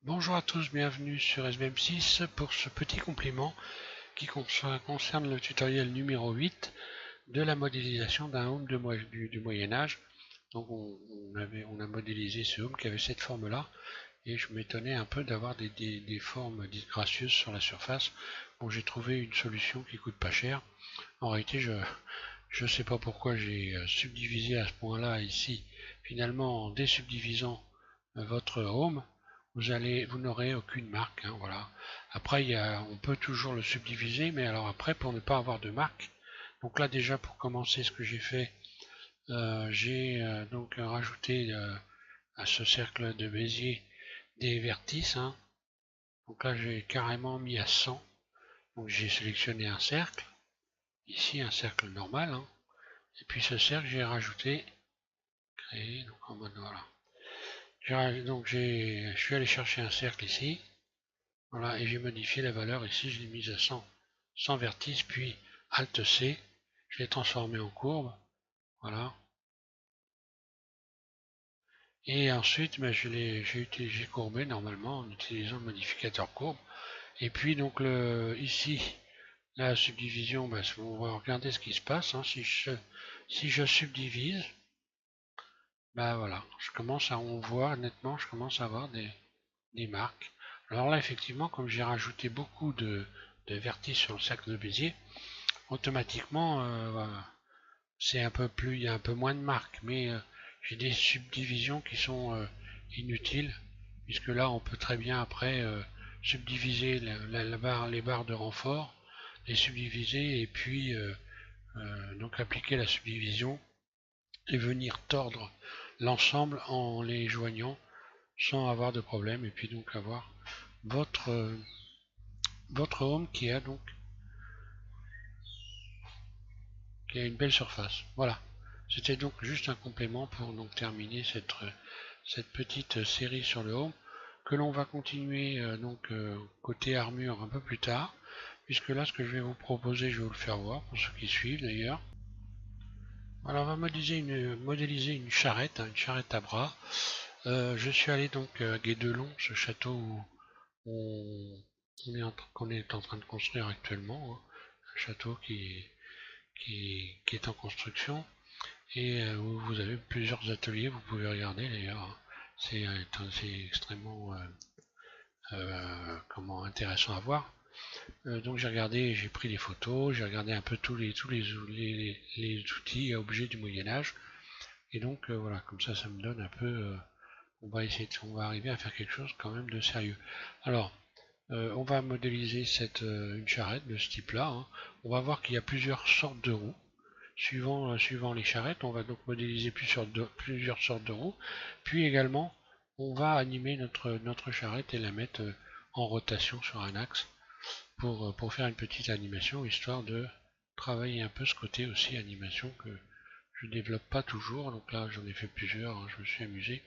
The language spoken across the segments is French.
Bonjour à tous, bienvenue sur SBM6 pour ce petit complément qui concerne le tutoriel numéro 8 de la modélisation d'un home du Moyen-Âge. Donc on a modélisé ce home qui avait cette forme-là et je m'étonnais un peu d'avoir des formes disgracieuses sur la surface. Bon, j'ai trouvé une solution qui coûte pas cher. En réalité, je sais pas pourquoi j'ai subdivisé à ce point-là ici, finalement en désubdivisant votre home. Vous n'aurez aucune marque, hein, voilà. Après, on peut toujours le subdiviser, mais alors après, pour ne pas avoir de marque, donc là déjà pour commencer, ce que j'ai fait, j'ai donc rajouté à ce cercle de Bézier des vertices, hein. Donc là, j'ai carrément mis à 100. Donc j'ai sélectionné un cercle, ici un cercle normal, hein. Et puis ce cercle, j'ai rajouté, créer, donc en mode voilà. Je suis allé chercher un cercle ici. Voilà, et j'ai modifié la valeur ici, je l'ai mise à 100 vertices, puis Alt C, je l'ai transformé en courbe, voilà. Et ensuite, ben, j'ai courbé normalement en utilisant le modificateur courbe. Et puis donc ici, la subdivision, ben, on va regarder ce qui se passe, hein. Si je subdivise, ben voilà, on voit nettement, je commence à avoir des marques. Alors là, effectivement, comme j'ai rajouté beaucoup de vertices sur le cercle de Bézier, automatiquement, voilà, c'est un peu plus, il y a un peu moins de marques, mais j'ai des subdivisions qui sont inutiles, puisque là, on peut très bien après subdiviser les barres de renfort, les subdiviser et puis donc appliquer la subdivision et venir tordre l'ensemble en les joignant sans avoir de problème, et puis donc avoir votre, votre home qui a une belle surface. Voilà. C'était donc juste un complément pour donc terminer cette petite série sur le home que l'on va continuer côté armure un peu plus tard, puisque là ce que je vais vous proposer, je vais vous le faire voir pour ceux qui suivent d'ailleurs. Alors on va modéliser une charrette, hein, une charrette à bras. Je suis allé donc à Guédelon, ce château où qu'on est en train de construire actuellement, hein. Un château qui est en construction et où vous avez plusieurs ateliers, vous pouvez regarder d'ailleurs, hein. C'est extrêmement intéressant à voir. Donc j'ai regardé, j'ai pris des photos, j'ai regardé un peu tous les outils et objets du Moyen-Âge. Et donc voilà, comme ça me donne un peu. On va arriver à faire quelque chose quand même de sérieux. Alors, on va modéliser une charrette de ce type-là, hein. On va voir qu'il y a plusieurs sortes de roues. Suivant les charrettes, on va donc modéliser plusieurs sortes de roues. Puis également, on va animer notre charrette et la mettre en rotation sur un axe pour faire une petite animation, histoire de travailler un peu ce côté aussi animation que je développe pas toujours. Donc là, j'en ai fait plusieurs, hein, je me suis amusé.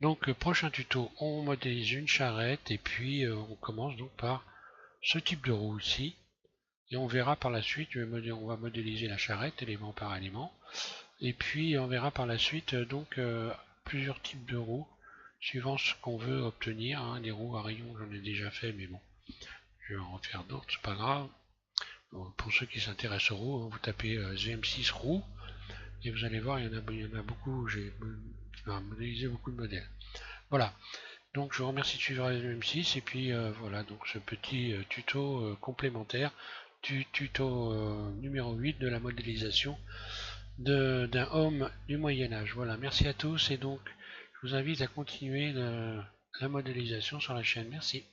Donc prochain tuto, on modélise une charrette et puis on commence donc par ce type de roue ici. Et on verra par la suite, on va modéliser la charrette élément par élément. Et puis on verra par la suite plusieurs types de roues suivant ce qu'on veut obtenir, hein. Les roues à rayons, j'en ai déjà fait, mais bon, je vais en refaire d'autres, c'est pas grave. Donc, pour ceux qui s'intéressent aux roues, hein, vous tapez ZM6 roues et vous allez voir, il y en a beaucoup, j'ai modélisé beaucoup de modèles. Voilà, donc je vous remercie de suivre M6 et puis voilà donc ce petit tuto complémentaire du tuto numéro 8 de la modélisation d'un homme du Moyen-Âge. Voilà, merci à tous et donc je vous invite à continuer la modélisation sur la chaîne. Merci.